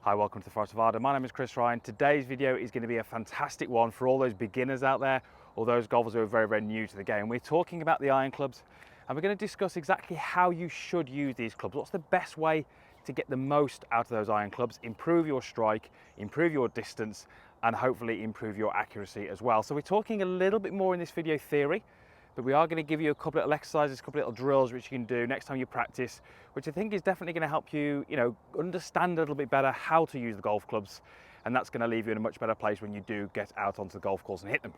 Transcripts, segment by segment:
Hi, welcome to the Forest of Arden. My name is Chris Ryan. Today's video is going to be a fantastic one for all those beginners out there, or those golfers who are very new to the game. We're talking about the iron clubs, and we're going to discuss exactly how you should use these clubs. What's the best way to get the most out of those iron clubs, improve your strike, improve your distance, and hopefully improve your accuracy as well. So we're talking a little bit more in this video theory, but we are going to give you a couple of little exercises, a couple of little drills which you can do next time you practice, which I think is definitely going to help you, understand a little bit better how to use the golf clubs, and that's going to leave you in a much better place when you do get out onto the golf course and hit them.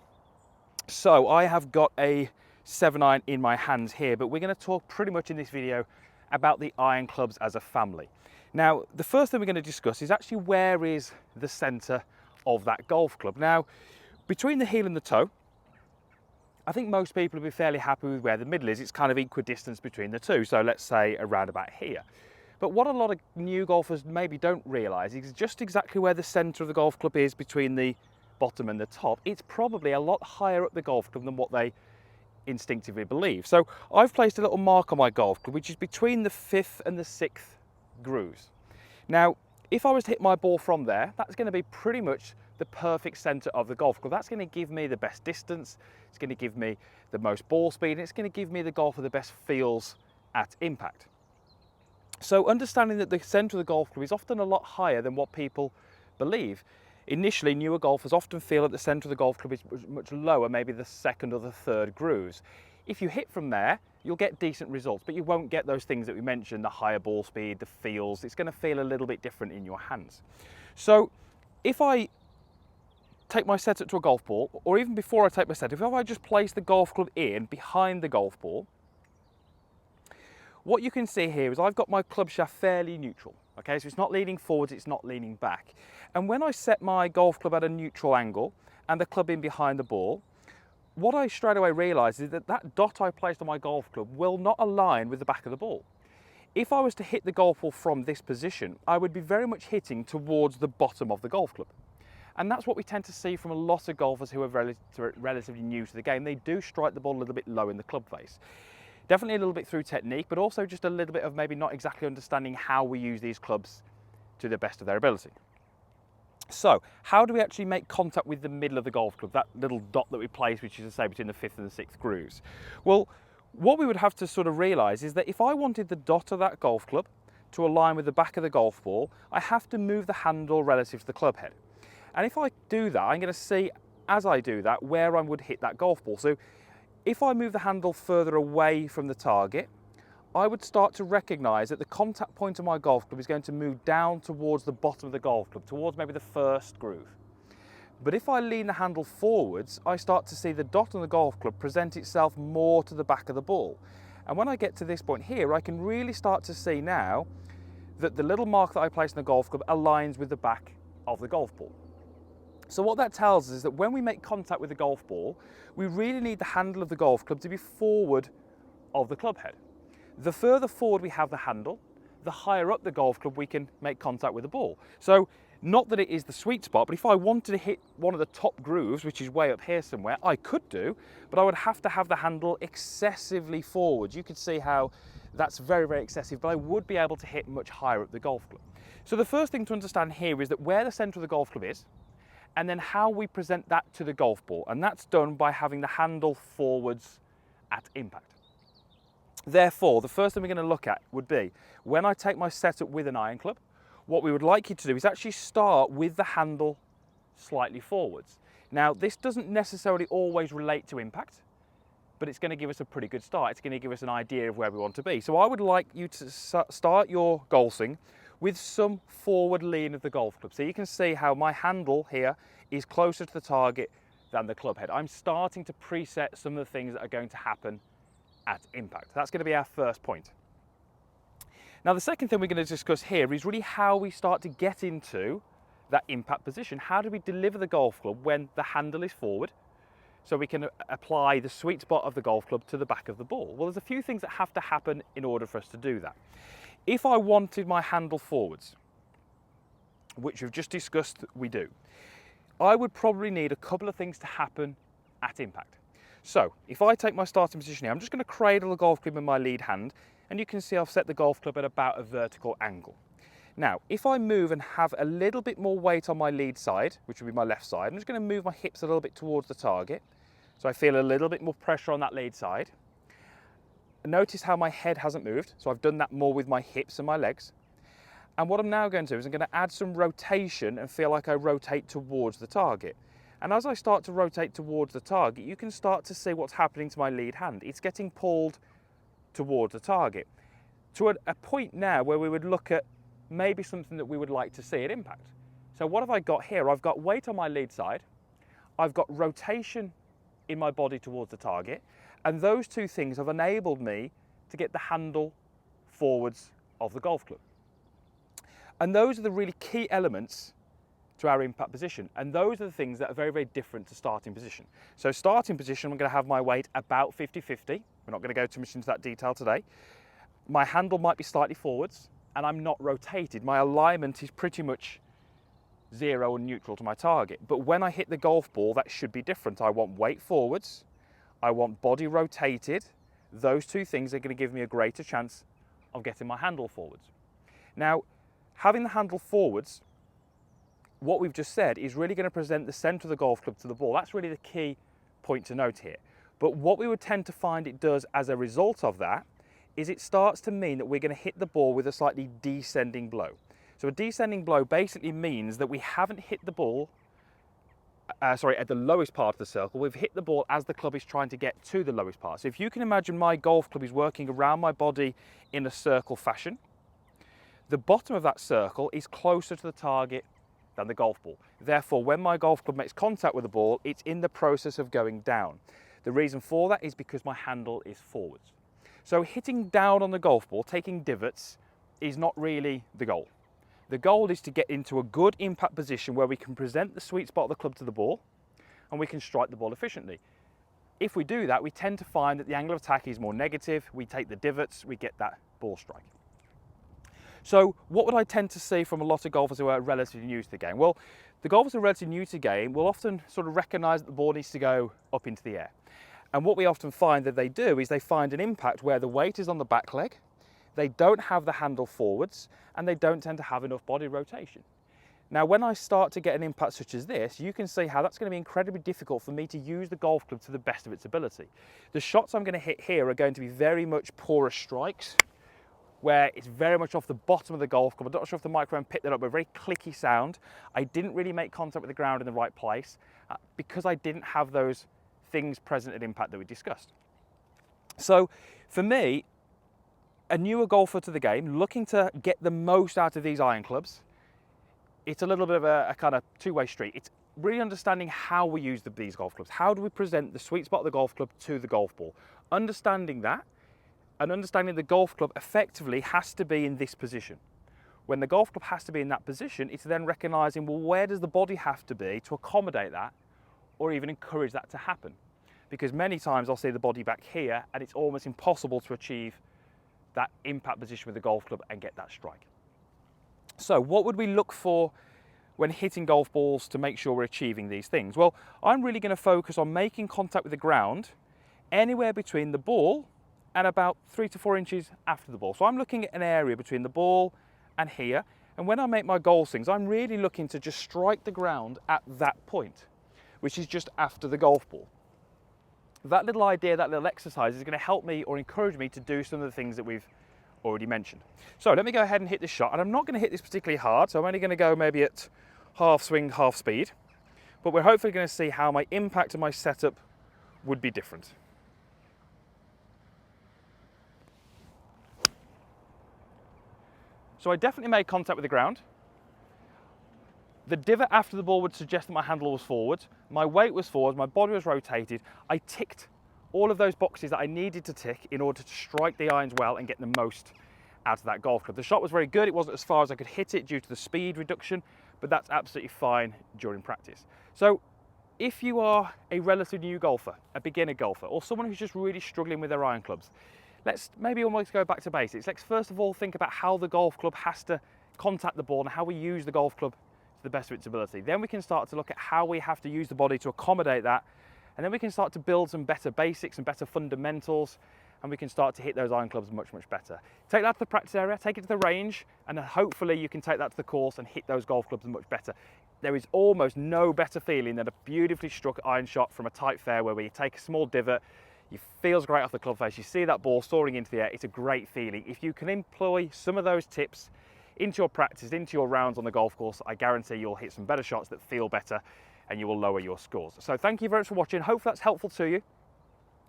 So I have got a 7-iron in my hands here, but we're going to talk pretty much in this video about the iron clubs as a family. Now, the first thing we're going to discuss is actually where is the center of that golf club. Now, between the heel and the toe, I think most people will be fairly happy with where the middle is. It's kind of equidistance between the two. So let's say around about here. But what a lot of new golfers maybe don't realize is just exactly where the center of the golf club is between the bottom and the top. It's probably a lot higher up the golf club than what they instinctively believe. So I've placed a little mark on my golf club, which is between the 5th and the 6th grooves. Now, if I was to hit my ball from there, that's going to be pretty much the perfect center of the golf club. That's going to give me the best distance, it's going to give me the most ball speed, and it's going to give me the golf with the best feels at impact. So understanding that the center of the golf club is often a lot higher than what people believe. Initially, newer golfers often feel that the center of the golf club is much lower, maybe the 2nd or the 3rd grooves. If you hit from there, you'll get decent results, but you won't get those things that we mentioned, the higher ball speed, the feels. It's going to feel a little bit different in your hands. So if I take my setup to a golf ball, or even before I take my setup, if I just place the golf club in behind the golf ball, what you can see here is I've got my club shaft fairly neutral. Okay, so it's not leaning forwards, it's not leaning back. And when I set my golf club at a neutral angle and the club in behind the ball, what I straight away realise is that that dot I placed on my golf club will not align with the back of the ball. If I was to hit the golf ball from this position, I would be very much hitting towards the bottom of the golf club. And that's what we tend to see from a lot of golfers who are relatively new to the game. They do strike the ball a little bit low in the club face. Definitely a little bit through technique, but also just a little bit of maybe not exactly understanding how we use these clubs to the best of their ability. So, how do we actually make contact with the middle of the golf club, that little dot that we place, which is to say between the 5th and the 6th grooves? Well, what we would have to sort of realise is that if I wanted the dot of that golf club to align with the back of the golf ball, I have to move the handle relative to the club head. And if I do that, I'm going to see, as I do that, where I would hit that golf ball. So if I move the handle further away from the target, I would start to recognise that the contact point of my golf club is going to move down towards the bottom of the golf club, towards maybe the 1st groove. But if I lean the handle forwards, I start to see the dot on the golf club present itself more to the back of the ball. And when I get to this point here, I can really start to see now that the little mark that I place in the golf club aligns with the back of the golf ball. So what that tells us is that when we make contact with the golf ball, we really need the handle of the golf club to be forward of the club head. The further forward we have the handle, the higher up the golf club we can make contact with the ball. So not that it is the sweet spot, but if I wanted to hit one of the top grooves, which is way up here somewhere, I could do, but I would have to have the handle excessively forward. You could see how that's very excessive, but I would be able to hit much higher up the golf club. So the first thing to understand here is that where the center of the golf club is, and then how we present that to the golf ball. And that's done by having the handle forwards at impact. Therefore, the first thing we're going to look at would be, when I take my setup with an iron club, what we would like you to do is actually start with the handle slightly forwards. Now, this doesn't necessarily always relate to impact, but it's going to give us a pretty good start. It's going to give us an idea of where we want to be. So I would like you to start your goal swing with some forward lean of the golf club. So you can see how my handle here is closer to the target than the club head. I'm starting to preset some of the things that are going to happen at impact. That's going to be our first point. Now, the second thing we're going to discuss here is really how we start to get into that impact position. How do we deliver the golf club when the handle is forward, so we can apply the sweet spot of the golf club to the back of the ball? Well, there's a few things that have to happen in order for us to do that. If I wanted my handle forwards, which we've just discussed we do, I would probably need a couple of things to happen at impact. So if I take my starting position here, I'm just going to cradle the golf club in my lead hand, and you can see I've set the golf club at about a vertical angle. Now, if I move and have a little bit more weight on my lead side, which would be my left side, I'm just going to move my hips a little bit towards the target. So I feel a little bit more pressure on that lead side. Notice how my head hasn't moved. So I've done that more with my hips and my legs. And what I'm now going to do is I'm going to add some rotation and feel like I rotate towards the target. And as I start to rotate towards the target, you can start to see what's happening to my lead hand. It's getting pulled towards the target to a point now where we would look at maybe something that we would like to see at impact. So what have I got here? I've got weight on my lead side. I've got rotation in my body towards the target. And those two things have enabled me to get the handle forwards of the golf club. And those are the really key elements to our impact position. And those are the things that are very, very different to starting position. So starting position, I'm going to have my weight about 50-50. We're not going to go too much into that detail today. My handle might be slightly forwards and I'm not rotated. My alignment is pretty much zero and neutral to my target. But when I hit the golf ball, that should be different. I want weight forwards. I want body rotated. Those two things are going to give me a greater chance of getting my handle forwards. Now, having the handle forwards, what we've just said is really going to present the centre of the golf club to the ball. That's really the key point to note here. But what we would tend to find it does as a result of that is it starts to mean that we're going to hit the ball with a slightly descending blow. So a descending blow basically means that we haven't hit the ball, at the lowest part of the circle. We've hit the ball as the club is trying to get to the lowest part. So if you can imagine my golf club is working around my body in a circle fashion, the bottom of that circle is closer to the target than the golf ball. Therefore, when my golf club makes contact with the ball, it's in the process of going down. The reason for that is because my handle is forwards. So hitting down on the golf ball, taking divots, is not really the goal. The goal is to get into a good impact position where we can present the sweet spot of the club to the ball and we can strike the ball efficiently. If we do that, we tend to find that the angle of attack is more negative. We take the divots, we get that ball strike. So what would I tend to see from a lot of golfers who are relatively new to the game? Well, the golfers who are relatively new to the game will often sort of recognise that the ball needs to go up into the air. And what we often find that they do is they find an impact where the weight is on the back leg, they don't have the handle forwards, and they don't tend to have enough body rotation. Now, when I start to get an impact such as this, you can see how that's going to be incredibly difficult for me to use the golf club to the best of its ability. The shots I'm going to hit here are going to be very much porous strikes, where it's very much off the bottom of the golf club. I'm not sure if the microphone picked that up, but a very clicky sound. I didn't really make contact with the ground in the right place because I didn't have those things present at impact that we discussed. So for me, a newer golfer to the game, looking to get the most out of these iron clubs, it's a little bit of a kind of two-way street. It's really understanding how we use these golf clubs. How do we present the sweet spot of the golf club to the golf ball? Understanding that, and understanding the golf club effectively has to be in this position. When the golf club has to be in that position, it's then recognising, well, where does the body have to be to accommodate that or even encourage that to happen? Because many times I'll see the body back here and it's almost impossible to achieve that impact position with the golf club and get that strike. So what would we look for when hitting golf balls to make sure we're achieving these things? Well, I'm really going to focus on making contact with the ground anywhere between the ball and about 3 to 4 inches after the ball. So I'm looking at an area between the ball and here. And when I make my goal swings, I'm really looking to just strike the ground at that point, which is just after the golf ball. That little idea, that little exercise is going to help me or encourage me to do some of the things that we've already mentioned. So let me go ahead and hit this shot. And I'm not going to hit this particularly hard, so I'm only going to go maybe at half swing, half speed. But we're hopefully going to see how my impact and my setup would be different. So I definitely made contact with the ground. The divot after the ball would suggest that my handle was forward, my weight was forward, my body was rotated. I ticked all of those boxes that I needed to tick in order to strike the irons well and get the most out of that golf club. The shot was very good. It wasn't as far as I could hit it due to the speed reduction, but that's absolutely fine during practice. So if you are a relatively new golfer, a beginner golfer, or someone who's just really struggling with their iron clubs, let's maybe almost go back to basics. Let's first of all think about how the golf club has to contact the ball and how we use the golf club to the best of its ability. Then we can start to look at how we have to use the body to accommodate that, and then we can start to build some better basics and better fundamentals and we can start to hit those iron clubs much, much better. Take that to the practice area, take it to the range, and then hopefully you can take that to the course and hit those golf clubs much better. There is almost no better feeling than a beautifully struck iron shot from a tight fairway where you take a small divot, it feels great off the club face, you see that ball soaring into the air, it's a great feeling. If you can employ some of those tips into your practice, into your rounds on the golf course, I guarantee you'll hit some better shots that feel better and you will lower your scores. So thank you very much for watching. Hopefully that's helpful to you.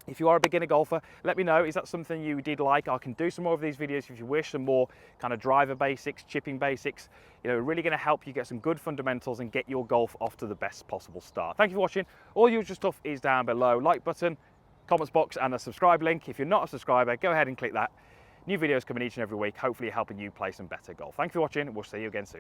If you are a beginner golfer, let me know, is that something you did like? I can do some more of these videos if you wish, some more kind of driver basics, chipping basics, really going to help you get some good fundamentals and get your golf off to the best possible start. Thank you for watching. All the usual stuff is down below. Like button, comments box and a subscribe link. If you're not a subscriber, go ahead and click that. New videos coming each and every week, hopefully helping you play some better golf. Thank you for watching. We'll see you again soon.